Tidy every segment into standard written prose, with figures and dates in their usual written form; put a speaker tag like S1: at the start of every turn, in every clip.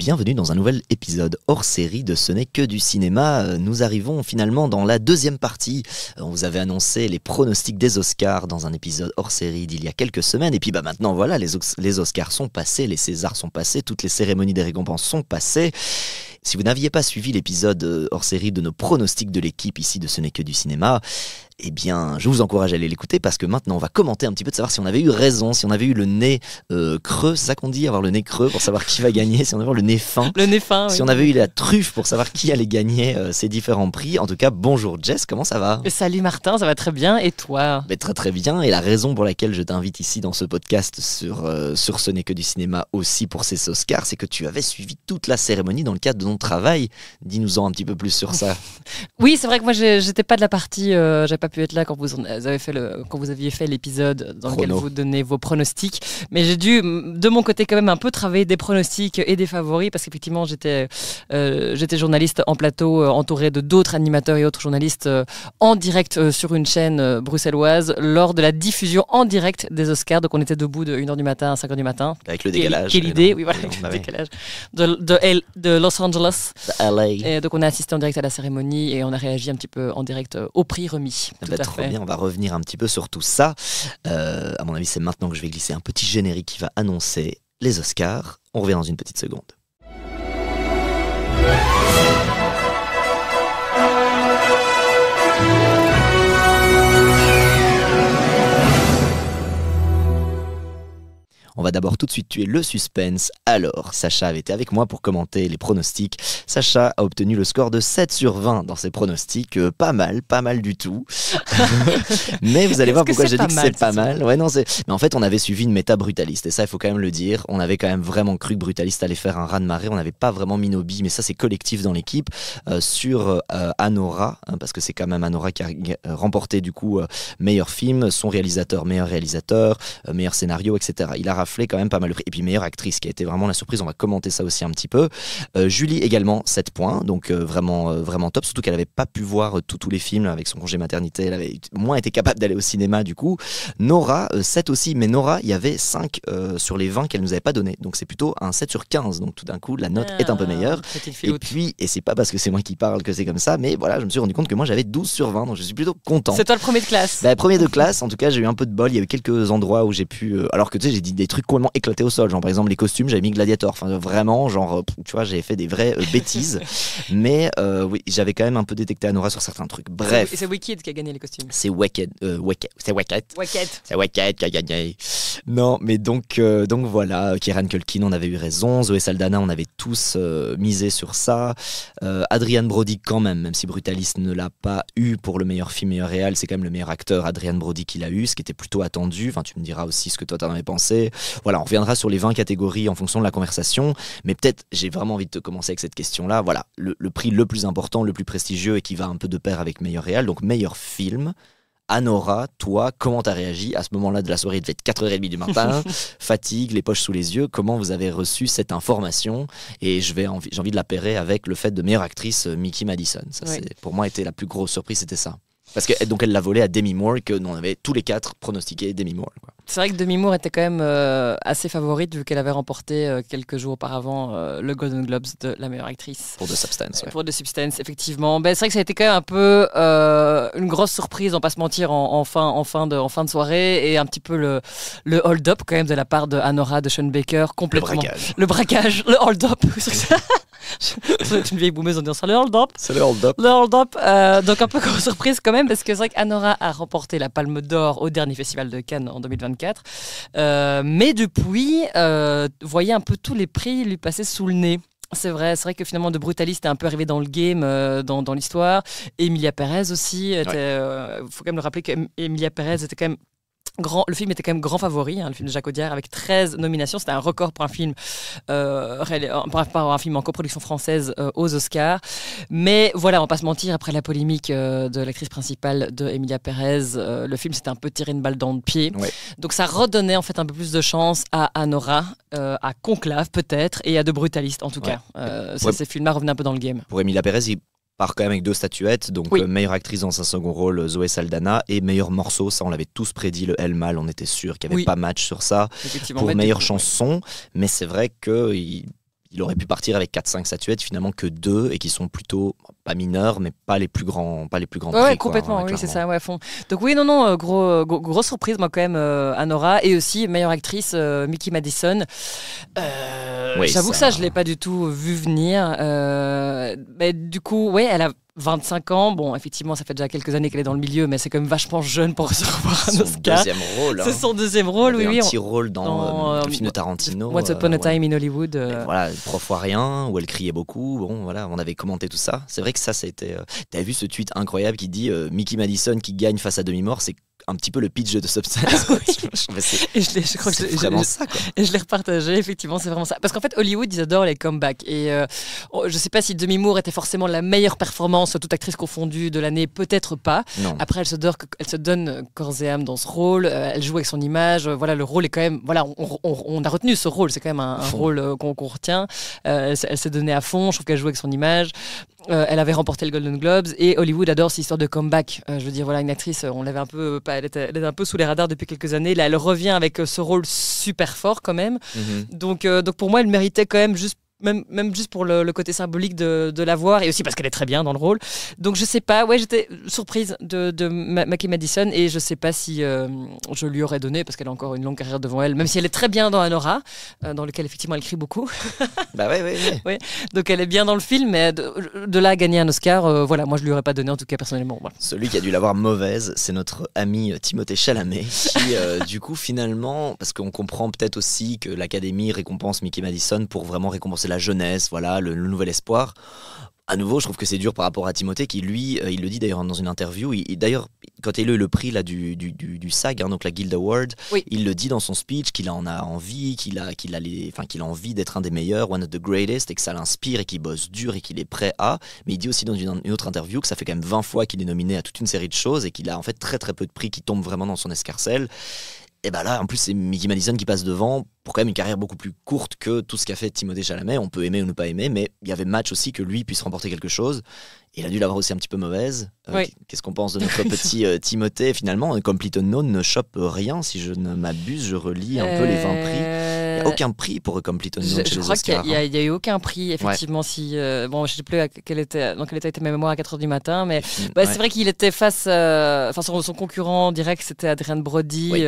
S1: bienvenue dans un nouvel épisode hors série de Ce n'est que du cinéma. Nous arrivons finalement dans la deuxième partie. On vous avait annoncé les pronostics des Oscars dans un épisode hors série d'il y a quelques semaines. Et puis maintenant voilà, les Oscars sont passés, les Césars sont passés, toutes les cérémonies des récompenses sont passées. Si vous n'aviez pas suivi l'épisode hors série de nos pronostics de l'équipe ici de Ce n'est que du cinéma, eh bien, je vous encourage à aller l'écouter parce que maintenant on va commenter un petit peu de savoir si on avait eu raison, si on avait eu le nez creux, c'est ça qu'on dit, avoir le nez creux pour savoir qui va gagner, si on avait eu le nez fin.
S2: Le nez fin,
S1: si
S2: oui.
S1: on avait eu la truffe pour savoir qui allait gagner ces différents prix. En tout cas, bonjour Jess, comment ça va ?
S2: Salut Martin, ça va très bien, et toi ?
S1: Mais très très bien, et la raison pour laquelle je t'invite ici dans ce podcast sur Ce n'est que du cinéma aussi pour ces Oscars, c'est que tu avais suivi toute la cérémonie dans le cadre de ton travail. Dis-nous-en un petit peu plus sur ça.
S2: Oui, c'est vrai que moi j'étais pas de la partie, j'avais pas pu être là quand vous aviez fait l'épisode dans lequel vous donnez vos pronostics, mais j'ai dû de mon côté quand même un peu travailler des pronostics et des favoris parce qu'effectivement j'étais journaliste en plateau entouré de d'autres animateurs et autres journalistes en direct sur une chaîne bruxelloise lors de la diffusion en direct des Oscars. Donc on était debout de 1h du matin à 5h du matin.
S1: Avec le décalage.
S2: Quelle idée, oui voilà, le décalage de Los Angeles.
S1: LA.
S2: Et donc on a assisté en direct à la cérémonie et on a réagi un petit peu en direct au prix remis.
S1: Trop bien, on va revenir un petit peu sur tout ça. À mon avis, c'est maintenant que je vais glisser un petit générique qui va annoncer les Oscars. On revient dans une petite seconde. On va d'abord tout de suite tuer le suspense. Alors, Sacha avait été avec moi pour commenter les pronostics. Sacha a obtenu le score de 7 sur 20 dans ses pronostics. Pas mal du tout. Mais vous allez voir pourquoi j'ai dit que c'est pas mal. Ouais, non, mais en fait, on avait suivi une méta brutaliste. Et ça, il faut quand même le dire. On avait quand même vraiment cru que Brutaliste allait faire un raz-de-marée. On n'avait pas vraiment mis nos billes, mais ça, c'est collectif dans l'équipe. Sur Anora, parce que c'est quand même Anora qui a remporté du coup meilleur film, son réalisateur, meilleur scénario, etc. Il a raflé quand même pas mal de prix. Et puis meilleure actrice qui a été vraiment la surprise, on va commenter ça aussi un petit peu. Julie également 7 points, donc vraiment top, surtout qu'elle n'avait pas pu voir tous les films avec son congé maternité, elle avait moins été capable d'aller au cinéma du coup. Nora 7 aussi, mais Nora il y avait 5 sur les 20 qu'elle nous avait pas donné, donc c'est plutôt un 7 sur 15, donc tout d'un coup la note est un peu meilleure. Et c'est pas parce que c'est moi qui parle que c'est comme ça, mais voilà, je me suis rendu compte que moi j'avais 12 sur 20, donc je suis plutôt content.
S2: C'est toi le premier de classe.
S1: Premier de classe, en tout cas j'ai eu un peu de bol, il y a eu quelques endroits où j'ai pu, alors que tu sais j'ai dit des trucs complètement éclatés au sol, genre par exemple les costumes j'avais mis Gladiator, enfin vraiment genre tu vois j'avais fait des vraies bêtises, mais oui j'avais quand même un peu détecté Anora sur certains trucs. Bref,
S2: c'est Wicked qui a gagné les costumes.
S1: C'est Wicked qui a gagné. Non mais donc voilà, Kieran Culkin on avait eu raison, Zoé Saldana on avait tous misé sur ça, Adrian Brody quand même si Brutalist ne l'a pas eu pour le meilleur film meilleur réal, c'est quand même le meilleur acteur Adrian Brody qui l'a eu, ce qui était plutôt attendu. Enfin tu me diras aussi ce que toi t'en avais pensé. Voilà, on reviendra sur les 20 catégories en fonction de la conversation, mais peut-être j'ai vraiment envie de te commencer avec cette question-là. Voilà, le prix le plus important, le plus prestigieux et qui va un peu de pair avec meilleur réal, donc meilleur film. Anora, toi, comment t'as réagi à ce moment-là de la soirée? Il devait être 4h30 du matin, fatigue, les poches sous les yeux. Comment vous avez reçu cette information? Et j'ai envie de la pairer avec le fait de meilleure actrice Mickey Madison. Ça, pour moi, était la plus grosse surprise, c'était ça. Parce qu'elle l'a volé à Demi Moore, que nous on avait tous les 4 pronostiqué Demi Moore, quoi.
S2: C'est vrai que Demi Moore était quand même assez favorite vu qu'elle avait remporté quelques jours auparavant le Golden Globes de la meilleure actrice.
S1: Pour The Substance, ouais.
S2: Pour The Substance, effectivement. C'est vrai que ça a été quand même un peu une grosse surprise, on va pas se mentir, en fin de soirée, et un petit peu le hold-up quand même de la part de Anora de Sean Baker, complètement. Le braquage, le hold-up. C'est une vieille boumeuse en disant ça, le hold-up.
S1: C'est le hold-up.
S2: Le hold-up. Donc un peu grosse surprise quand même, parce que c'est vrai qu'Anora a remporté la Palme d'Or au dernier festival de Cannes en 2024. Mais depuis, voyez un peu tous les prix lui passer sous le nez. C'est vrai que finalement de Brutaliste est un peu arrivé dans le game, dans l'histoire. Emilia Pérez aussi. Faut quand même le rappeler qu'Emilia Pérez était quand même le film était quand même grand favori, le film de Jacques Audiard, avec 13 nominations. C'était un record pour un film, un film en coproduction française aux Oscars. Mais voilà, on va pas se mentir, après la polémique de l'actrice principale de Emilia Pérez, le film s'était un peu tiré une balle dans le pied. Ouais. Donc ça redonnait en fait un peu plus de chance à Anora, à Conclave peut-être, et à De Brutaliste en tout cas. Ces films-là revenaient un peu dans le game.
S1: Pour Emilia Pérez, il part quand même avec 2 statuettes, donc meilleure actrice dans un second rôle, Zoé Saldana, et meilleur morceau, ça on l'avait tous prédit, le El Mal, on était sûr qu'il n'y avait pas match sur ça. Pour meilleure chanson, mais c'est vrai qu'il il aurait pu partir avec 4-5 statuettes, finalement que 2, et qui sont plutôt pas mineurs, mais pas les plus grands prix.
S2: Ouais, complètement, oui, c'est ça, ouais, à fond. Donc oui, non, grosse surprise, moi, quand même, Anora, et aussi meilleure actrice, Mickey Madison.
S1: Oui,
S2: j'avoue que ça, je ne l'ai pas du tout vu venir. Mais du coup, ouais, elle a 25 ans, bon, effectivement, ça fait déjà quelques années qu'elle est dans le milieu, mais c'est quand même vachement jeune pour recevoir un Oscar.
S1: Deuxième rôle.
S2: C'est son deuxième rôle, oui.
S1: Un petit rôle dans le film de Tarantino.
S2: Once Upon a Time in Hollywood.
S1: Voilà, 3 fois rien, où elle criait beaucoup. Bon, voilà, on avait commenté tout ça. C'est vrai que ça a été. T'as vu ce tweet incroyable qui dit Mickey Madison qui gagne face à demi-mort, c'est un petit peu le pitch de Substance.
S2: Et je crois que
S1: c'est vraiment ça, quoi.
S2: Et je l'ai repartagé, effectivement, c'est vraiment ça. Parce qu'en fait, Hollywood, ils adorent les comebacks. Et je sais pas si Demi Moore était forcément la meilleure performance, toute actrice confondue de l'année, peut-être pas.
S1: Non.
S2: Après, elle se donne corps et âme dans ce rôle. Elle joue avec son image. Voilà, le rôle est quand même. Voilà, on a retenu ce rôle. C'est quand même un rôle qu'on retient. Elle s'est donnée à fond. Je trouve qu'elle joue avec son image. Elle avait remporté le Golden Globes et Hollywood adore cette histoire de comeback. Je veux dire, voilà, une actrice, on l'avait un peu, elle était un peu sous les radars depuis quelques années. Là, elle revient avec ce rôle super fort quand même. Donc pour moi, elle méritait quand même même juste pour le côté symbolique de la voir et aussi parce qu'elle est très bien dans le rôle. Donc je sais pas, ouais, j'étais surprise de Mickey Madison et je sais pas si je lui aurais donné parce qu'elle a encore une longue carrière devant elle, même si elle est très bien dans Anora, dans lequel effectivement elle crie beaucoup.
S1: Bah ouais.
S2: Donc elle est bien dans le film, mais de là à gagner un Oscar, voilà, moi je lui aurais pas donné en tout cas personnellement. Voilà.
S1: Celui qui a dû l'avoir mauvaise, c'est notre ami Timothée Chalamet qui du coup finalement, parce qu'on comprend peut-être aussi que l'Académie récompense Mickey Madison pour vraiment récompenser la jeunesse, voilà, le nouvel espoir. À nouveau, je trouve que c'est dur par rapport à Timothée qui, lui, il le dit d'ailleurs dans une interview. D'ailleurs, quand il a eu le prix là, du SAG, donc la Guild Award,
S2: oui.
S1: Il le dit dans son speech qu'il en a envie, qu'il a envie d'être un des meilleurs, one of the greatest, et que ça l'inspire et qu'il bosse dur et qu'il est prêt à. Mais il dit aussi dans une autre interview que ça fait quand même 20 fois qu'il est nominé à toute une série de choses et qu'il a en fait très très peu de prix qui tombent vraiment dans son escarcelle. Et bah là, en plus, c'est Mickey Madison qui passe devant pour quand même une carrière beaucoup plus courte que tout ce qu'a fait Timothée Chalamet. On peut aimer ou ne pas aimer, mais il y avait match aussi que lui puisse remporter quelque chose. Et il a dû l'avoir aussi un petit peu mauvaise.
S2: Oui.
S1: Qu'est-ce qu'on pense de notre petit Timothée finalement? Complete Unknown ne chope rien, si je ne m'abuse. Je relis un peu les 20 prix. Il n'y a aucun prix pour Complete Unknown chez les Oscars.
S2: Je crois qu'il n'y a eu aucun prix, effectivement. Ouais. Bon, je ne sais plus dans quel était ma mémoire à 4h du matin, mais c'est vrai qu'il était face. Son concurrent direct, c'était Adrien Brody.
S1: Oui.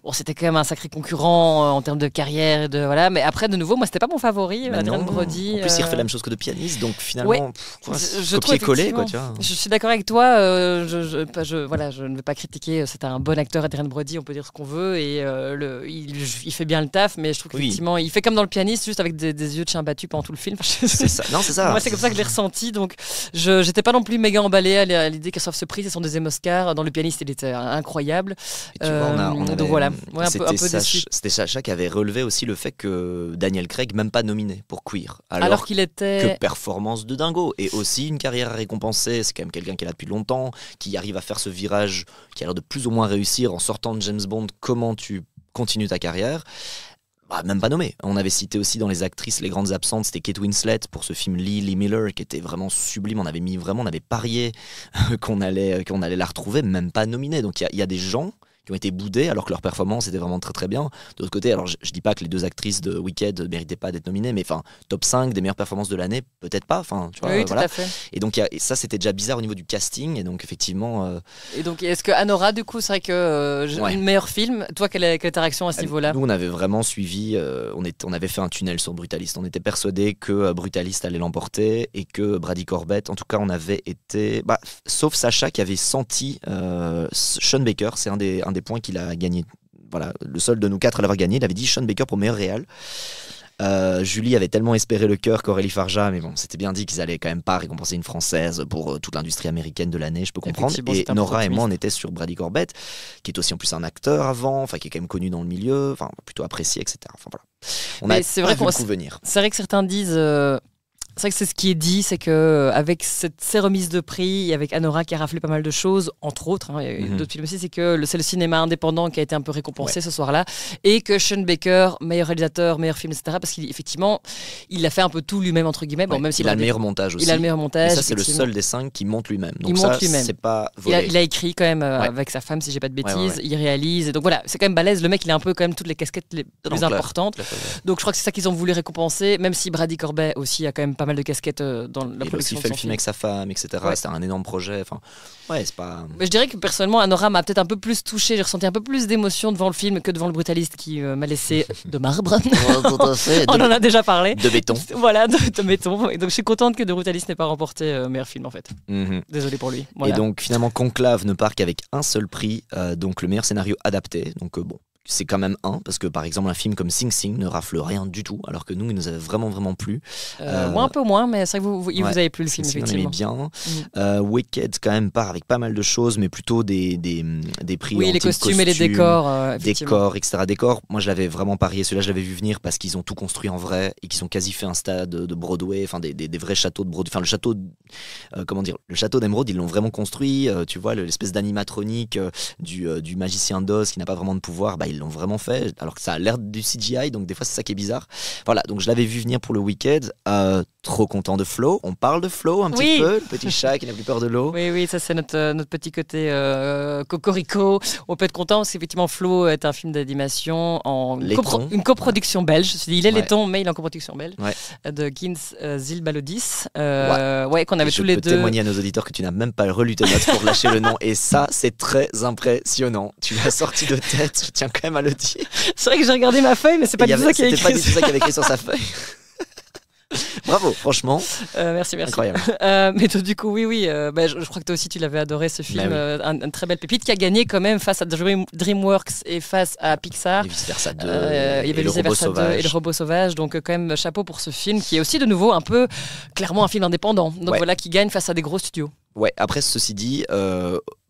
S2: Bon, c'était quand même un sacré concurrent en termes de carrière. Voilà. Mais après, de nouveau, moi, c'était pas mon favori, Adrien Brody.
S1: En plus, il refait la même chose que de pianiste, donc finalement,
S2: ouais.
S1: copier-coller, quoi, tu vois.
S2: Je suis d'accord avec toi. Je ne vais pas critiquer. C'est un bon acteur, Adrien Brody, on peut dire ce qu'on veut. Et il fait bien le taf, mais je trouve qu'effectivement, il fait comme dans Le Pianiste, juste avec des yeux de chien battu pendant tout le film.
S1: C'est ça. Non, c'est ça.
S2: Moi, c'est comme ça que je l'ai ressenti. Donc, j'étais pas non plus méga emballée à l'idée qu'elle reçoive ce prix. C'est son deuxième Oscar. Dans Le Pianiste, il était incroyable.
S1: Et tu vois,
S2: donc voilà. Ouais, un peu déçu.
S1: C'était Sacha qui avait relevé aussi le fait que Daniel Craig, même pas nominé pour Queer.
S2: Alors qu'il était.
S1: Que performance de dingo. Et aussi une carrière à récompenser. C'est quand même quelqu'un qui est là depuis longtemps, qui arrive à faire ce virage, qui a l'air de plus ou moins réussir en sortant de James Bond. Comment tu continues ta carrière? Même pas nommé. On avait cité aussi dans les actrices les grandes absentes, c'était Kate Winslet pour ce film Lee Miller qui était vraiment sublime. On avait parié qu'on allait la retrouver, même pas nominée. Donc il y a des gens qui ont été boudés alors que leur performance était vraiment très très bien. De l'autre côté, alors je dis pas que les deux actrices de Wicked ne méritaient pas d'être nominées, mais enfin top 5 des meilleures performances de l'année, peut-être pas. Enfin, tu vois,
S2: oui,
S1: voilà.
S2: Tout à fait.
S1: Et donc ça c'était déjà bizarre au niveau du casting et donc effectivement.
S2: Et donc est-ce que Anora du coup c'est vrai que une meilleure film, toi quelle est ta réaction à ce niveau-là?
S1: Nous on avait vraiment suivi, on avait fait un tunnel sur Brutalist. On était persuadés que Brutalist allait l'emporter et que Brady Corbett, en tout cas on avait été, sauf Sacha qui avait senti Sean Baker, c'est un des points qu'il a gagné. Voilà, le seul de nous quatre à l'avoir gagné. Il avait dit Sean Baker pour meilleur réal. Julie avait tellement espéré le cœur qu'Aurélie Farja, mais bon, c'était bien dit qu'ils allaient quand même pas récompenser une française pour toute l'industrie américaine de l'année, je peux comprendre. Et Nora et moi, on était sur Brady Corbett, qui est aussi en plus un acteur avant, enfin qui est quand même connu dans le milieu, enfin plutôt apprécié, etc. Enfin voilà. On a pas vu le coup venir.
S2: C'est vrai que certains disent. C'est vrai que c'est ce qui est dit, c'est que avec ces remises de prix, et avec Anora qui a raflé pas mal de choses, entre autres, il y a eu d'autres films aussi, c'est que c'est le cinéma indépendant qui a été un peu récompensé ce soir-là, et que Sean Baker, meilleur réalisateur, meilleur film, etc., parce qu'effectivement, il a fait un peu tout lui-même, entre guillemets. Bon, même s'il
S1: a le meilleur montage aussi.
S2: Il a le meilleur montage.
S1: Et ça, c'est le seul des 5 qui monte lui-même. Donc
S2: il
S1: ça,
S2: monte lui-même.
S1: C'est pas volé.
S2: Il a écrit quand même avec sa femme, si j'ai pas de bêtises. Il réalise. Et donc voilà, c'est quand même balèze. Le mec, il a un peu quand même toutes les casquettes les plus importantes. Donc je crois que c'est ça qu'ils ont voulu récompenser, même si Brady Corbet aussi a quand même pas mal de casquettes dans la production.
S1: Il a aussi fait le film avec sa femme, etc. C'était un énorme projet. Enfin, c'est pas.
S2: Mais je dirais que personnellement, Anora m'a peut-être un peu plus touché. J'ai ressenti un peu plus d'émotion devant le film que devant Le Brutaliste qui m'a laissé de marbre.
S1: Tout à fait.
S2: On en a déjà parlé.
S1: De béton.
S2: Voilà, de béton. Et donc je suis contente que The Brutalist n'ait pas remporté meilleur film en fait. Désolé pour lui. Voilà.
S1: Et donc finalement, Conclave ne part qu'avec un seul prix, donc le meilleur scénario adapté. Donc bon. C'est quand même parce que par exemple un film comme Sing Sing ne rafle rien du tout, alors que nous il nous avait vraiment plu.
S2: Moi un peu moins, mais c'est vrai que vous avez plu le film.
S1: Sing
S2: effectivement.
S1: On aimait bien. Wicked quand même part avec pas mal de choses, mais plutôt des prix.
S2: Oui, les costumes et les décors.
S1: Décors, etc. Décors, moi je l'avais vraiment parié, celui-là je l'avais vu venir parce qu'ils ont tout construit en vrai et qu'ils ont quasi fait un stade de Broadway, enfin des vrais châteaux de Broadway. Enfin le château, le château d'Emeraude, ils l'ont vraiment construit. Tu vois l'espèce d'animatronique du magicien d'Oz qui n'a pas vraiment de pouvoir, ils l'ont vraiment fait, alors que ça a l'air du CGI, donc des fois c'est ça qui est bizarre. Voilà, donc je l'avais vu venir pour le Wicked. Trop content de Flo. On parle de Flo un petit peu, le petit chat qui n'a plus peur de l'eau.
S2: Oui, ça c'est notre petit côté cocorico. On peut être content parce qu'effectivement Flo est un film d'animation en une coproduction belge. Je me suis dit, il est laiton, mais il est en coproduction belge de Gins Zilbalodis. Qu'on avait tous les deux.
S1: Je peux témoigner à nos auditeurs que tu n'as même pas relu tes notes pour lâcher le nom, et ça c'est très impressionnant. Tu l'as sorti de tête, je tiens quand même à le dire.
S2: C'est vrai que j'ai regardé ma feuille, mais c'est pas du tout ça qui est écrit.
S1: C'était pas du tout ça qu'il avait écrit sur sa feuille. Bravo, franchement.
S2: Merci.
S1: Incroyable.
S2: Mais toi, du coup, oui. Je crois que toi aussi, tu l'avais adoré ce film. Une très belle pépite qui a gagné quand même face à DreamWorks et face à Pixar.
S1: Et Vice Versa 2.
S2: Il y avait Vice Versa 2 et Le Robot Sauvage. Donc, quand même, chapeau pour ce film qui est aussi de nouveau un peu clairement un film indépendant. Donc, voilà, qui gagne face à des gros studios.
S1: Ouais, après, ceci dit.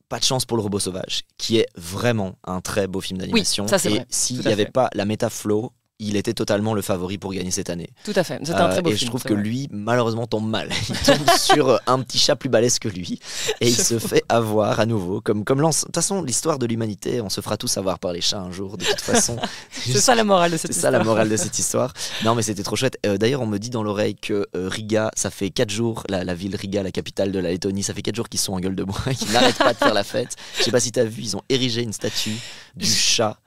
S1: Pas de chance pour Le Robot Sauvage, qui est vraiment un très beau film d'animation.
S2: Oui, ça c'est
S1: et
S2: vrai.
S1: S'il n'y avait pas la méta Flo, il était totalement le favori pour gagner cette année.
S2: Tout à fait, c'était un très beau film.
S1: Et je trouve que lui, malheureusement, tombe mal. Il tombe sur un petit chat plus balèze que lui, et il se fait avoir à nouveau. Comme de toute façon, l'histoire de l'humanité, on se fera tous avoir par les chats un jour, de toute façon.
S2: C'est ça la morale de cette histoire.
S1: C'est ça la morale de cette histoire. Non, mais c'était trop chouette. D'ailleurs, on me dit dans l'oreille que Riga, ça fait 4 jours, la ville Riga, la capitale de la Lettonie, ça fait 4 jours qu'ils sont en gueule de bois, qu'ils n'arrêtent pas de faire la fête. Je sais pas si tu as vu, ils ont érigé une statue du chat.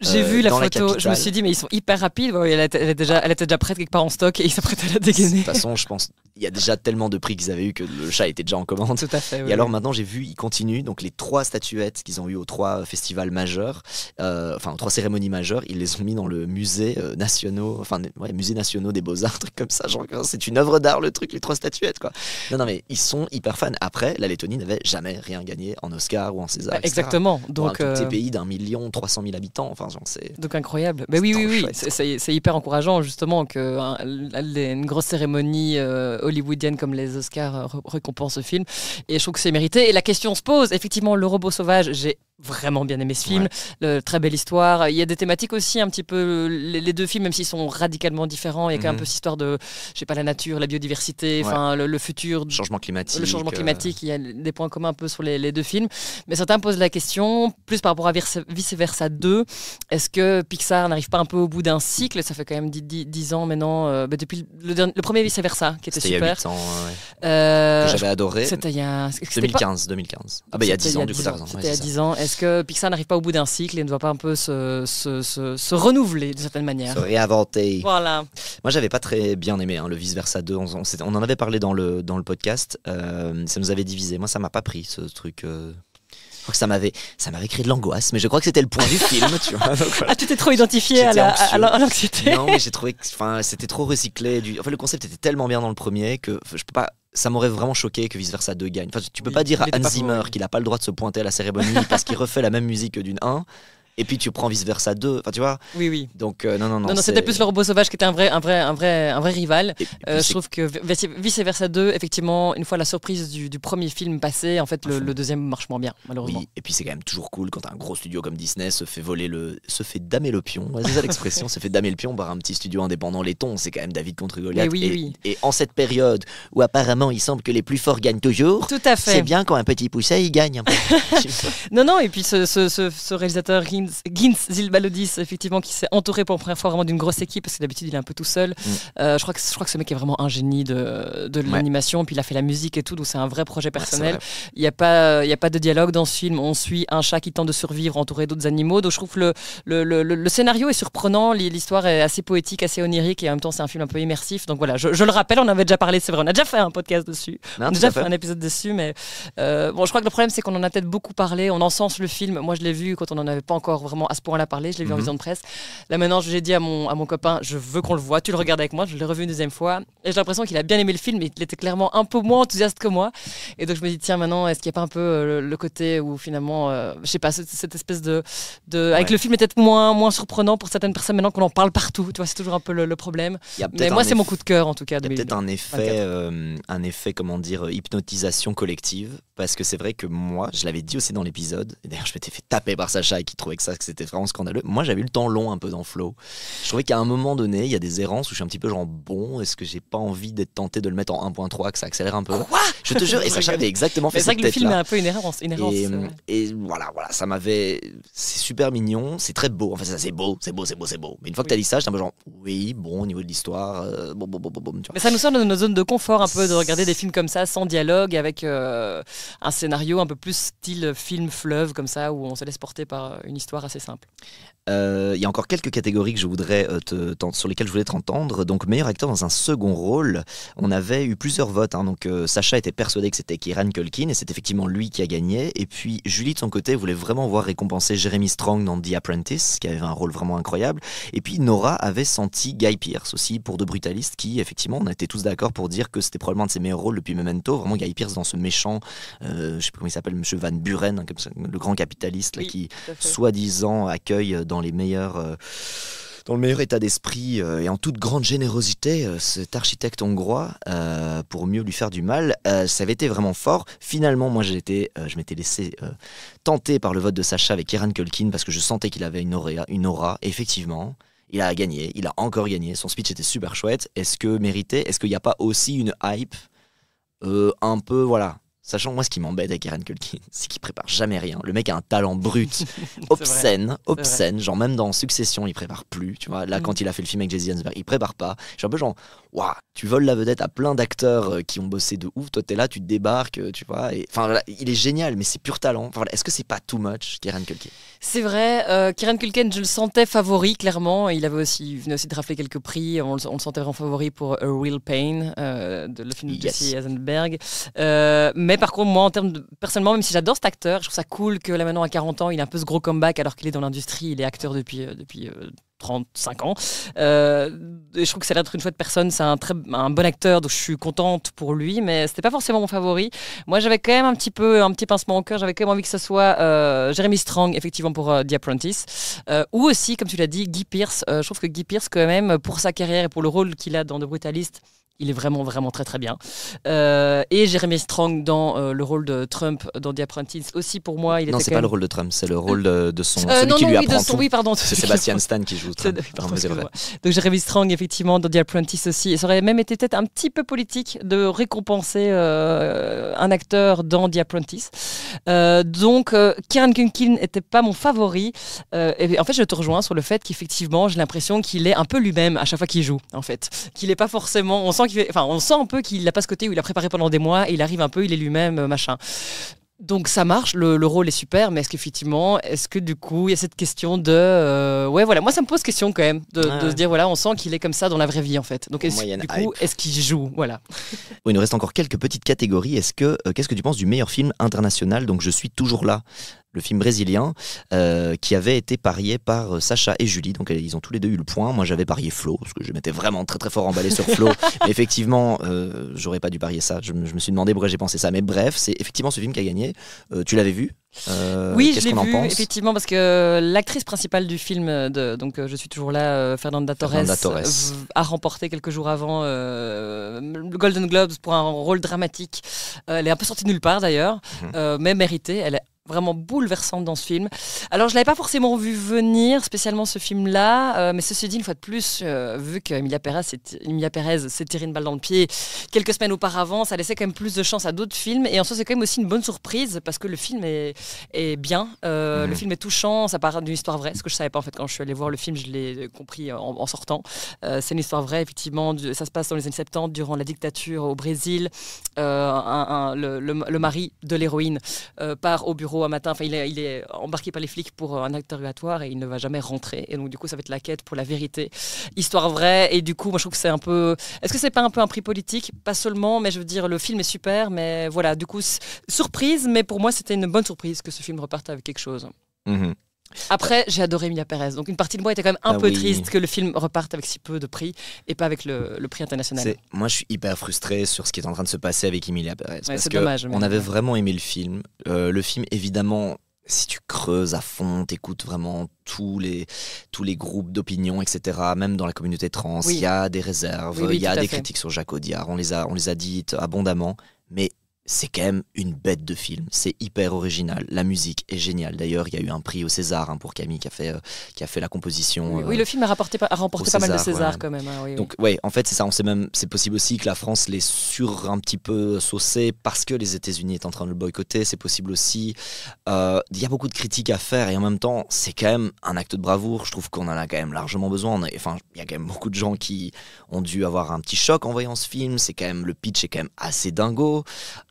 S2: J'ai vu la photo, je me suis dit mais ils sont hyper rapides, elle était déjà prête quelque part en stock et ils s'apprêtaient à la dégainer.
S1: De toute façon, je pense il y a déjà tellement de prix qu'ils avaient eu que le chat était déjà en commande.
S2: Tout à fait.
S1: Et alors maintenant j'ai vu, ils continuent, donc les 3 statuettes qu'ils ont eu aux 3 festivals majeurs, aux 3 cérémonies majeures, ils les ont mis dans le musée musée nationaux des Beaux-Arts, truc comme ça, genre c'est une œuvre d'art le truc, les 3 statuettes quoi. Non mais ils sont hyper fans. Après, la Lettonie n'avait jamais rien gagné en Oscar ou en César, etc.
S2: Exactement. Donc
S1: un tout petit pays d'1,3 million habitants, enfin c'est...
S2: Donc incroyable. Mais oui, c'est hyper encourageant justement que une grosse cérémonie hollywoodienne comme les Oscars récompense ce film. Et je trouve que c'est mérité. Et la question se pose. Effectivement, Le Robot Sauvage, j'ai vraiment bien aimé ce film, très belle histoire. Il y a des thématiques aussi un petit peu, les 2 films, même s'ils sont radicalement différents, il y a quand même un peu cette histoire de, la nature, la biodiversité, le futur,
S1: le changement climatique.
S2: Il y a des points communs un peu sur les 2 films. Mais certains posent la question, plus par rapport à Vice Versa 2, est-ce que Pixar n'arrive pas un peu au bout d'un cycle? Ça fait quand même 10 ans maintenant, depuis le premier Vice Versa, qui était super.
S1: Il y a 8 ans, que j'avais adoré.
S2: C'était il y a...
S1: 2015. Ah bah il y a 10 ans, du coup, t'as raison.
S2: C'était il y a 10 ans. Est-ce que Pixar n'arrive pas au bout d'un cycle et ne doit pas un peu se renouveler d'une certaine manière?
S1: Se réinventer.
S2: Voilà.
S1: Moi, j'avais pas très bien aimé le Vice Versa 2. On en avait parlé dans le podcast. Ça nous avait divisé. Moi, ça m'a pas pris, ce truc. Je crois que ça m'avait créé de l'angoisse, mais je crois que c'était le point du film, tu vois. Donc, voilà.
S2: Ah, tu t'es trop identifié à l'anxiété.
S1: Non, mais j'ai trouvé que c'était trop recyclé. Le concept était tellement bien dans le premier que je peux pas. Ça m'aurait vraiment choqué que Vice Versa 2 gagne. Tu peux pas dire à Hans Zimmer qu'il a pas le droit de se pointer à la cérémonie parce qu'il refait la même musique que d'une 1 Et puis tu prends Vice Versa 2, enfin tu vois.
S2: Oui.
S1: Donc non.
S2: Non, c'était plus le robot sauvage qui était un vrai rival.
S1: Et puis,
S2: Je trouve que Vice Versa 2, effectivement, une fois la surprise du premier film passé, en fait, le deuxième marche moins bien, malheureusement.
S1: Oui, et puis c'est quand même toujours cool quand un gros studio comme Disney se fait damer le pion. Ouais, c'est ça l'expression, se fait damer le pion par un petit studio indépendant laiton. C'est quand même David contre Goliath. Et en cette période où apparemment il semble que les plus forts gagnent toujours,
S2: tout à fait.
S1: C'est bien quand un petit pousset il gagne un peu.
S2: non, et puis ce réalisateur Gins Zilbalodis, effectivement, qui s'est entouré pour la première fois vraiment d'une grosse équipe, parce que d'habitude il est un peu tout seul. Je crois que ce mec est vraiment un génie de l'animation, puis il a fait la musique et tout, donc c'est un vrai projet personnel. Il n'y a pas de dialogue dans ce film, on suit un chat qui tente de survivre entouré d'autres animaux, donc je trouve que le scénario est surprenant, l'histoire est assez poétique, assez onirique, et en même temps c'est un film un peu immersif, donc voilà, je le rappelle, on avait déjà parlé, c'est vrai, on a déjà fait un podcast dessus, on a déjà fait un épisode dessus, mais bon, je crois que le problème c'est qu'on en a peut-être beaucoup parlé, on encense le film, moi je l'ai vu quand on n'en avait pas encore vraiment à ce point-là parlé, je l'ai vu en vision de presse, là maintenant j'ai dit à mon copain, je veux qu'on le voit, tu le regardes avec moi, je l'ai revu une deuxième fois, et j'ai l'impression qu'il a bien aimé le film, mais il était clairement un peu moins enthousiaste que moi, et donc je me dis tiens maintenant, est-ce qu'il n'y a pas un peu le côté où finalement, je sais pas, cette espèce de avec le film est peut-être moins surprenant pour certaines personnes maintenant qu'on en parle partout, tu vois, c'est toujours un peu le problème, mais moi c'est mon coup de cœur en tout cas.
S1: Il y a peut-être un effet, comment dire, hypnotisation collective, parce que c'est vrai que moi, je l'avais dit aussi dans l'épisode, et d'ailleurs je m'étais fait taper par Sacha et qui trouvait que c'était vraiment scandaleux. Moi j'avais eu le temps long un peu dans Flow. Je trouvais qu'à un moment donné, il y a des errances où je suis un petit peu genre bon, est-ce que j'ai pas envie d'être tenté de le mettre en 1.3, que ça accélère un peu.
S2: Quoi ?
S1: Je te jure, et Sacha avait exactement fait cette tête-là.
S2: C'est vrai que le film est un peu une errance.
S1: Et voilà, ça m'avait... C'est super mignon, c'est très beau, enfin c'est beau. Mais une fois que t'as dit ça, j'étais un peu genre, oui, bon, au niveau de l'histoire, bon, tu vois.
S2: Mais ça nous sort de nos zones de confort un peu, de regarder des films comme ça, sans dialogue, avec un scénario un peu plus style film fleuve, comme ça, où on se laisse porter par une histoire assez simple.
S1: Il y a encore quelques catégories que je voudrais sur lesquelles je voulais t'entendre. Donc meilleur acteur dans un second rôle, on avait eu plusieurs votes, hein. Donc Sacha était persuadé que c'était Kieran Culkin et c'est effectivement lui qui a gagné, et puis Julie de son côté voulait vraiment voir récompenser Jeremy Strong dans The Apprentice, qui avait un rôle vraiment incroyable, et puis Nora avait senti Guy Pearce aussi pour The Brutalist, qui effectivement on était tous d'accord pour dire que c'était probablement un de ses meilleurs rôles depuis Memento, vraiment Guy Pearce dans ce méchant, je sais plus comment il s'appelle, Monsieur Van Buren, hein, comme ça, le grand capitaliste là, qui soi-disant accueille dans le meilleur état d'esprit et en toute grande générosité cet architecte hongrois pour mieux lui faire du mal. Ça avait été vraiment fort. Finalement, moi je m'étais laissé tenter par le vote de Sacha avec Kieran Culkin parce que je sentais qu'il avait une aura. Et effectivement, il a gagné, il a encore gagné. Son speech était super chouette. Est-ce qu'il n'y a pas aussi une hype un peu, voilà. Sachant que moi, ce qui m'embête avec Kieran Culkin, c'est qu'il prépare jamais rien. Le mec a un talent brut, obscène. Genre même dans Succession, il prépare plus. Tu vois, là, quand il a fait le film avec Jesse Eisenberg, il prépare pas. Je suis un peu genre, waouh, tu voles la vedette à plein d'acteurs qui ont bossé de ouf. Toi, t'es là, tu te débarques, tu vois. Enfin, voilà, il est génial, mais c'est pur talent. Enfin, voilà, est-ce que c'est pas too much, Kieran Culkin ?
S2: C'est vrai, Kieran Culkin, je le sentais favori, clairement. Il venait aussi de rafler quelques prix. On le sentait vraiment favori pour A Real Pain, le film de Jesse Eisenberg. Mais par contre, moi, personnellement, même si j'adore cet acteur, je trouve ça cool que là maintenant, à 40 ans, il a un peu ce gros comeback alors qu'il est dans l'industrie. Il est acteur depuis 35 ans. Et je trouve que ça a l'air d'être une chouette personne. C'est un bon acteur, donc je suis contente pour lui, mais c'était pas forcément mon favori. Moi, j'avais quand même un petit pincement au cœur. J'avais quand même envie que ce soit Jeremy Strong, effectivement, pour The Apprentice. Ou aussi, comme tu l'as dit, Guy Pearce. Je trouve que Guy Pearce, quand même, pour sa carrière et pour le rôle qu'il a dans The Brutalist, il est vraiment, vraiment très, très bien. Et Jeremy Strong dans le rôle de Trump dans The Apprentice aussi, pour moi, il était.
S1: Non, c'est pas le rôle de Trump, c'est le rôle de celui qui lui apprend tout.
S2: Oui, pardon.
S1: C'est Sébastien Stan qui joue Trump.
S2: Non, c'est vrai. Donc Jeremy Strong, effectivement, dans The Apprentice aussi. Et ça aurait même été peut-être un petit peu politique de récompenser un acteur dans The Apprentice. Donc, Kieran Culkin n'était pas mon favori. Et en fait, je te rejoins sur le fait qu'effectivement, j'ai l'impression qu'il est un peu lui-même à chaque fois qu'il joue, en fait. Qu'il n'est pas forcément... On sent un peu qu'il n'a pas ce côté où il a préparé pendant des mois et il arrive un peu, il est lui-même, machin. Donc ça marche, le rôle est super, mais est-ce que du coup, il y a cette question de... ouais, voilà, moi ça me pose question quand même, de se dire, voilà, on sent qu'il est comme ça dans la vraie vie en fait. Donc est-ce qu'il joue, voilà.
S1: Oui, il nous reste encore quelques petites catégories. Qu'est-ce que tu penses du meilleur film international ? Donc je suis toujours là. le film brésilien, qui avait été parié par Sacha et Julie. Donc ils ont tous les deux eu le point. Moi j'avais parié Flo, parce que je m'étais vraiment très très fort emballé sur Flo. Mais effectivement, j'aurais pas dû parier ça. Je me suis demandé pourquoi j'ai pensé ça. Mais bref, c'est effectivement ce film qui a gagné. Tu l'avais vu?
S2: Oui, je l'ai vu, effectivement, parce que l'actrice principale du film, donc je suis toujours là, Fernanda Torres, a remporté quelques jours avant le Golden Globes pour un rôle dramatique. Elle est un peu sortie de nulle part d'ailleurs, mais méritée. Elle est vraiment bouleversante dans ce film. Alors je l'avais pas forcément vu venir spécialement ce film-là, mais ceci dit, une fois de plus, vu qu'Emilia Pérez s'est tiré une balle dans le pied quelques semaines auparavant, ça laissait quand même plus de chance à d'autres films, et en soi c'est quand même aussi une bonne surprise parce que le film est bien, le film est touchant, ça part d'une histoire vraie, ce que je savais pas en fait quand je suis allée voir le film, je l'ai compris en sortant. C'est une histoire vraie effectivement, ça se passe dans les années 70 durant la dictature au Brésil. Le mari de l'héroïne part au bureau un matin, enfin il est embarqué par les flics pour un interrogatoire et il ne va jamais rentrer, et donc du coup ça va être la quête pour la vérité, histoire vraie. Et du coup moi je trouve que c'est un peu, est-ce que c'est pas un peu un prix politique? Pas seulement, mais je veux dire le film est super, mais voilà, du coup surprise, mais pour moi c'était une bonne surprise que ce film reparte avec quelque chose. Après, j'ai adoré Emilia Pérez, donc une partie de moi était quand même un peu triste que le film reparte avec si peu de prix et pas avec le prix international.
S1: Moi, je suis hyper frustré sur ce qui est en train de se passer avec Emilia Pérez.
S2: Ouais, c'est dommage.
S1: On avait vraiment aimé le film. Le film, évidemment, si tu creuses à fond, t'écoutes vraiment tous les groupes d'opinion, etc. Même dans la communauté trans, il y a des réserves, il y a des critiques sur Jacques Audiard. On les a dites abondamment, mais c'est quand même une bête de film, c'est hyper original, la musique est géniale. D'ailleurs, il y a eu un prix au César pour Camille qui a fait la composition.
S2: Oui, le film a remporté pas mal de César quand même. Hein,
S1: Donc ouais, en fait c'est ça, c'est possible aussi que la France l'ait un petit peu saucé parce que les États-Unis est en train de le boycotter, c'est possible aussi. Il y a beaucoup de critiques à faire et en même temps, c'est quand même un acte de bravoure, je trouve qu'on en a quand même largement besoin. Il y a quand même beaucoup de gens qui ont dû avoir un petit choc en voyant ce film, le pitch est quand même assez dingo.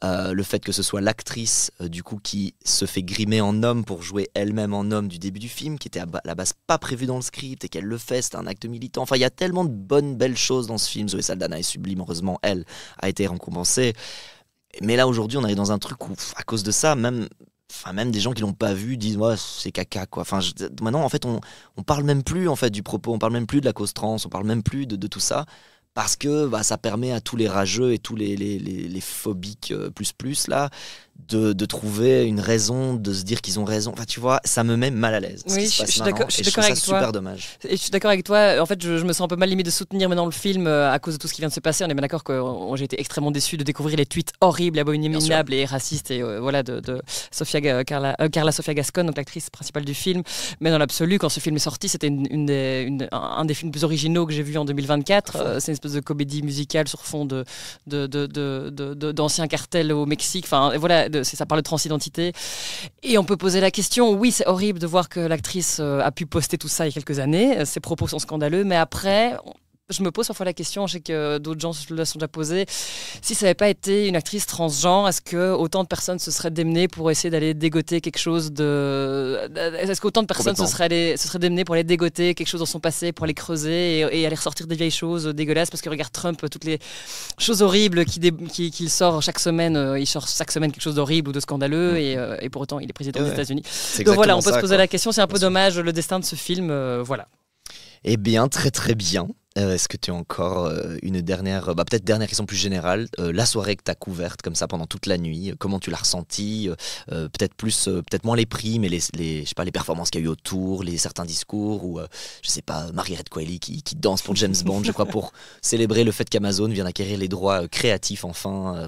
S1: Le fait que ce soit l'actrice du coup qui se fait grimer en homme pour jouer elle-même en homme du début du film, qui était à la base pas prévu dans le script et qu'elle le fait, c'est un acte militant. Enfin, il y a tellement de belles choses dans ce film. Zoé Saldana est sublime, heureusement, elle a été récompensée. Mais là aujourd'hui, on arrive dans un truc où, à cause de ça, même des gens qui l'ont pas vu disent c'est caca quoi. Maintenant en fait on parle même plus en fait du propos, on parle même plus de la cause trans, on parle même plus de tout ça. Parce que ça permet à tous les rageux et tous les phobiques plus là de trouver une raison, de se dire qu'ils ont raison. Enfin, tu vois, ça me met mal à l'aise.
S2: Oui, je suis d'accord avec toi.
S1: Super dommage.
S2: Et je suis d'accord avec toi. En fait, je me sens un peu mal limite de soutenir maintenant le film à cause de tout ce qui vient de se passer. On est bien d'accord que j'ai été extrêmement déçu de découvrir les tweets horribles, abominables et racistes et de Carla Sofia Gascon, donc l'actrice principale du film. Mais dans l'absolu, quand ce film est sorti, c'était un des films plus originaux que j'ai vu en 2024. C'est une espèce de comédie musicale sur fond d'anciens cartels au Mexique. Enfin, voilà. Ça parle de transidentité. Et on peut poser la question, oui, c'est horrible de voir que l'actrice a pu poster tout ça il y a quelques années. Ses propos sont scandaleux, mais après, je me pose parfois la question, je sais que d'autres gens se la sont déjà posée, si ça n'avait pas été une actrice transgenre, est-ce que autant de personnes se seraient démenées pour essayer d'aller dégoter quelque chose est-ce qu'autant de personnes se seraient démenées pour aller dégoter quelque chose dans son passé, pour aller creuser et aller ressortir des vieilles choses dégueulasses, parce que regarde Trump, toutes les choses horribles qu'il sort chaque semaine, il sort chaque semaine quelque chose d'horrible ou de scandaleux, et pour autant il est président des États-Unis. Donc voilà, on peut se poser la question, c'est un peu dommage le destin de ce film, voilà.
S1: Eh bien, très très bien. Est-ce que tu as encore une dernière, peut-être dernière question plus générale, la soirée que tu as couverte comme ça pendant toute la nuit, comment tu l'as ressentie, peut-être moins les prix, mais je sais pas, les performances qu'il y a eu autour, certains discours, ou je sais pas, Marie-Red Coeli qui danse pour James Bond, je crois, pour célébrer le fait qu'Amazon vient d'acquérir les droits créatifs enfin,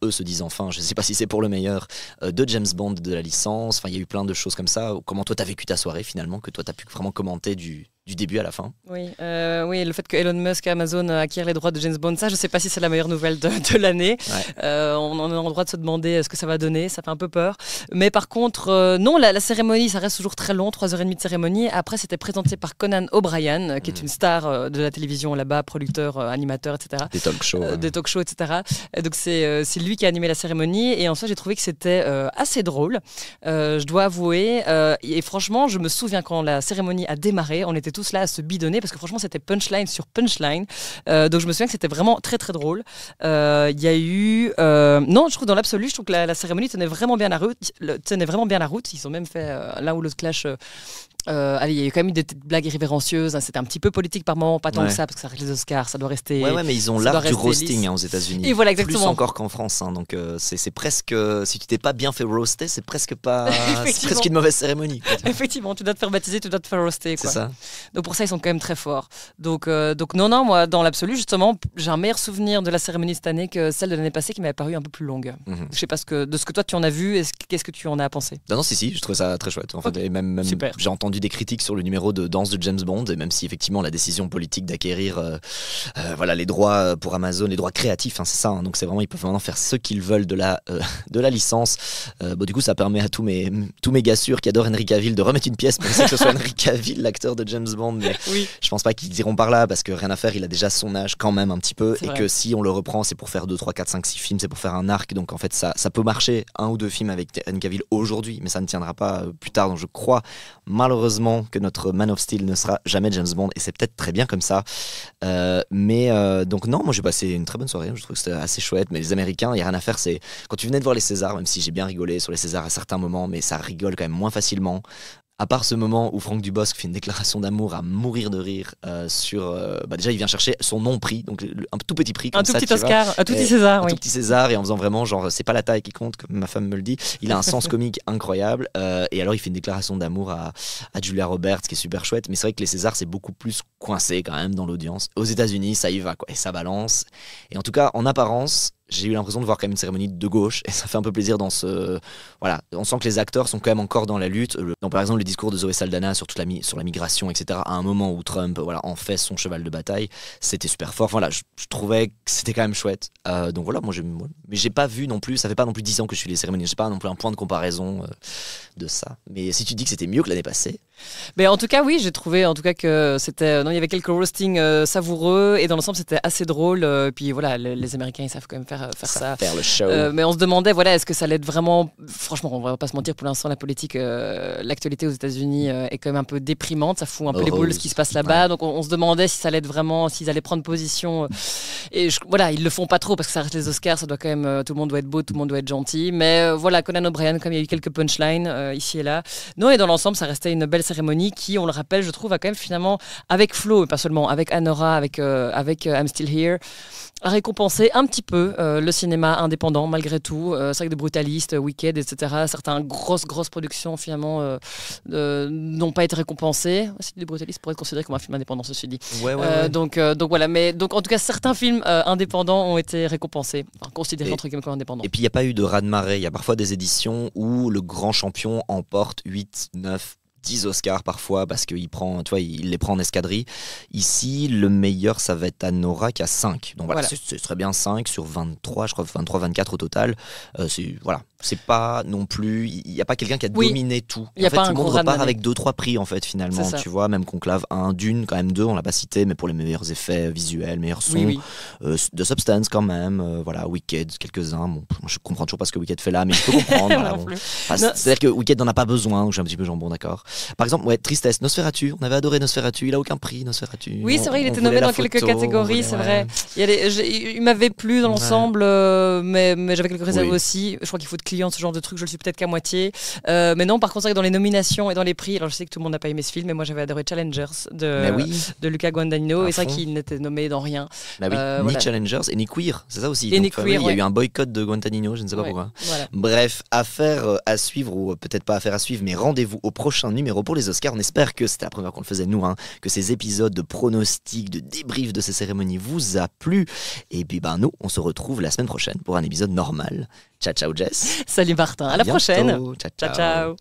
S1: eux se disent enfin, je sais pas si c'est pour le meilleur, de James Bond, de la licence. Enfin, il y a eu plein de choses comme ça. Comment toi t'as vécu ta soirée finalement, que toi t'as pu vraiment commenter du début à la fin?
S2: Oui, le fait que Elon Musk et Amazon acquièrent les droits de James Bond, ça je sais pas si c'est la meilleure nouvelle de l'année. On a le droit de se demander ce que ça va donner, ça fait un peu peur. Mais par contre, non, la cérémonie, ça reste toujours très long, 3h30 de cérémonie. Après, c'était présenté par Conan O'Brien, qui est une star de la télévision là-bas, producteur, animateur, etc.
S1: Des talk shows.
S2: etc. Donc c'est lui qui a animé la cérémonie, et en soi j'ai trouvé que c'était assez drôle, je dois avouer. Et franchement, je me souviens quand la cérémonie a démarré, on était étaient tous là à se bidonner parce que franchement c'était punchline sur punchline. Donc je me souviens que c'était vraiment très très drôle. Il y a eu non, je trouve dans l'absolu, je trouve que la cérémonie tenait vraiment bien la route. Ils ont même fait l'un ou l'autre clash. Allez, il y a eu quand même eu des blagues irrévérencieuses. Hein, c'était un petit peu politique par moment, pas tant que ça, parce que ça reste les Oscars, ça doit rester.
S1: Ouais, mais ils ont l'art du roasting aux États-Unis.
S2: Et voilà, exactement.
S1: Plus encore qu'en France. Hein, donc c'est presque. Si tu t'es pas bien fait roaster, c'est presque pas. C'est presque une mauvaise cérémonie.
S2: Effectivement, tu dois te faire baptiser, tu dois te faire roaster. Quoi.
S1: C'est ça.
S2: Donc pour ça, ils sont quand même très forts. Donc non, moi, dans l'absolu, justement, j'ai un meilleur souvenir de la cérémonie cette année que celle de l'année passée qui m'avait paru un peu plus longue. Je sais pas de ce que toi tu en as vu, qu'est-ce que tu en as pensé?
S1: Non, si, je trouvais ça très chouette. En fait, et même j'ai entendu des critiques sur le numéro de danse de James Bond, et même si effectivement la décision politique d'acquérir les droits pour Amazon, les droits créatifs, hein, c'est ça. Hein, donc c'est vraiment, ils peuvent vraiment faire ce qu'ils veulent de la licence. Du coup, ça permet à tous mes gars sûrs qui adorent Henry Cavill de remettre une pièce, même si ce soit Henry Cavill, l'acteur de James Bond. Mais je pense pas qu'ils iront par là parce que rien à faire, il a déjà son âge quand même un petit peu, et que si on le reprend, c'est pour faire 2, 3, 4, 5, 6 films, c'est pour faire un arc. Donc en fait, ça peut marcher 1 ou 2 films avec Henry Cavill aujourd'hui, mais ça ne tiendra pas plus tard. Donc je crois malheureusement que notre Man of Steel ne sera jamais James Bond, et c'est peut-être très bien comme ça. Donc non, moi j'ai passé une très bonne soirée, je trouve que c'était assez chouette. Mais les Américains, il n'y a rien à faire. C'est quand tu venais de voir les Césars, même si j'ai bien rigolé sur les Césars à certains moments, mais ça rigole quand même moins facilement. À part ce moment où Franck Dubosc fait une déclaration d'amour à mourir de rire sur... déjà, il vient chercher son non-prix, donc un tout petit prix. Comme
S2: un tout petit Oscar, un tout petit César.
S1: Un tout petit César, et en faisant vraiment genre, c'est pas la taille qui compte, comme ma femme me le dit. Il a un sens comique incroyable. Et alors, il fait une déclaration d'amour à Julia Roberts, qui est super chouette. Mais c'est vrai que les Césars, c'est beaucoup plus coincé quand même dans l'audience. Aux États-Unis, ça y va, quoi. Et ça balance. Et en tout cas, en apparence... j'ai eu l'impression de voir quand même une cérémonie de gauche, et ça fait un peu plaisir dans ce... Voilà, on sent que les acteurs sont quand même encore dans la lutte. Par exemple, le discours de Zoé Saldana sur la migration, etc., à un moment où Trump en fait son cheval de bataille, c'était super fort. Voilà, je trouvais que c'était quand même chouette. Donc voilà, mais j'ai pas vu non plus, ça fait pas non plus 10 ans que je suis les cérémonies, j'ai pas non plus un point de comparaison de ça. Mais si tu dis que c'était mieux que l'année passée...
S2: Mais en tout cas, oui, j'ai trouvé en tout cas que c'était... Non, il y avait quelques roastings savoureux, et dans l'ensemble, c'était assez drôle. Puis voilà, les Américains, ils savent quand même faire ça.
S1: Faire le show.
S2: Mais on se demandait, voilà, est-ce que ça allait être vraiment... Franchement, on va pas se mentir, pour l'instant, la politique, l'actualité aux États-Unis est quand même un peu déprimante. Ça fout un peu les boules ce qui se passe là-bas. Ouais. Donc on se demandait si ça allait être vraiment... S'ils allaient prendre position. Et voilà, ils le font pas trop parce que ça reste les Oscars. Ça doit quand même... tout le monde doit être beau, tout le monde doit être gentil. Mais voilà, Conan O'Brien, comme il y a eu quelques punchlines ici et là. Non, et dans l'ensemble, ça restait une belle cérémonie qui, on le rappelle, je trouve, a quand même finalement, avec Flo, mais pas seulement, avec Anora, avec I'm Still Here, a récompensé un petit peu le cinéma indépendant malgré tout. C'est vrai que des brutalistes, Wicked, etc., certaines grosses productions finalement n'ont pas été récompensées. Si des brutalistes pourraient être considérés comme un film indépendant, ceci dit.
S1: Ouais.
S2: Donc voilà, mais donc en tout cas certains films indépendants ont été récompensés, enfin, considérés entre guillemets comme indépendants.
S1: Et puis il n'y a pas eu de raz-de-marée. Il y a parfois des éditions où le grand champion emporte 8, 9, 10 Oscars parfois parce qu'il il les prend en escadrille. Ici, le meilleur, ça va être Anora qui a 5. Donc voilà. Ce serait bien 5 sur 23, je crois 23, 24 au total. C'est pas non plus... Il n'y a pas quelqu'un qui a dominé tout.
S2: Il y a pas
S1: tout
S2: un
S1: le monde
S2: gros
S1: repart avec 2-3 prix en fait finalement. Tu vois, même Conclave 1, Dune quand même 2, on l'a pas cité, mais pour les meilleurs effets visuels, meilleurs sons.
S2: Oui.
S1: De Substance quand même. Wicked, quelques-uns. Bon, je comprends toujours pas ce que Wicked fait là, mais je peux comprendre. C'est-à-dire que Wicked n'en a pas besoin, donc je suis un petit peu jambon, d'accord. Par exemple, tristesse, Nosferatu, on avait adoré Nosferatu, il a aucun prix Nosferatu.
S2: Oui, c'est vrai, il était nommé dans quelques catégories, c'est vrai. Il m'avait plu dans l'ensemble, mais j'avais quelques réserves aussi. Je crois qu'il faut de clients, ce genre de truc, je le suis peut-être qu'à moitié. Mais non, par contre, c'est vrai que dans les nominations et dans les prix, alors je sais que tout le monde n'a pas aimé ce film, mais moi j'avais adoré Challengers de Luca Guadagnino, et c'est vrai qu'il n'était nommé dans rien.
S1: Ni Challengers et ni Queer, c'est ça aussi.
S2: Et ni Queer,
S1: il y a eu un boycott de Guadagnino, je ne sais pas pourquoi.
S2: Voilà.
S1: Bref, affaire à suivre, ou peut-être pas affaire à suivre, mais rendez-vous au prochain numéro pour les Oscars. On espère que c'était la première qu'on le faisait nous, que ces épisodes de pronostics, de débriefs de ces cérémonies vous a plu. Et puis nous, on se retrouve la semaine prochaine pour un épisode normal. Ciao Jess.
S2: Salut Martin, à la prochaine.
S1: Ciao.
S2: Ciao.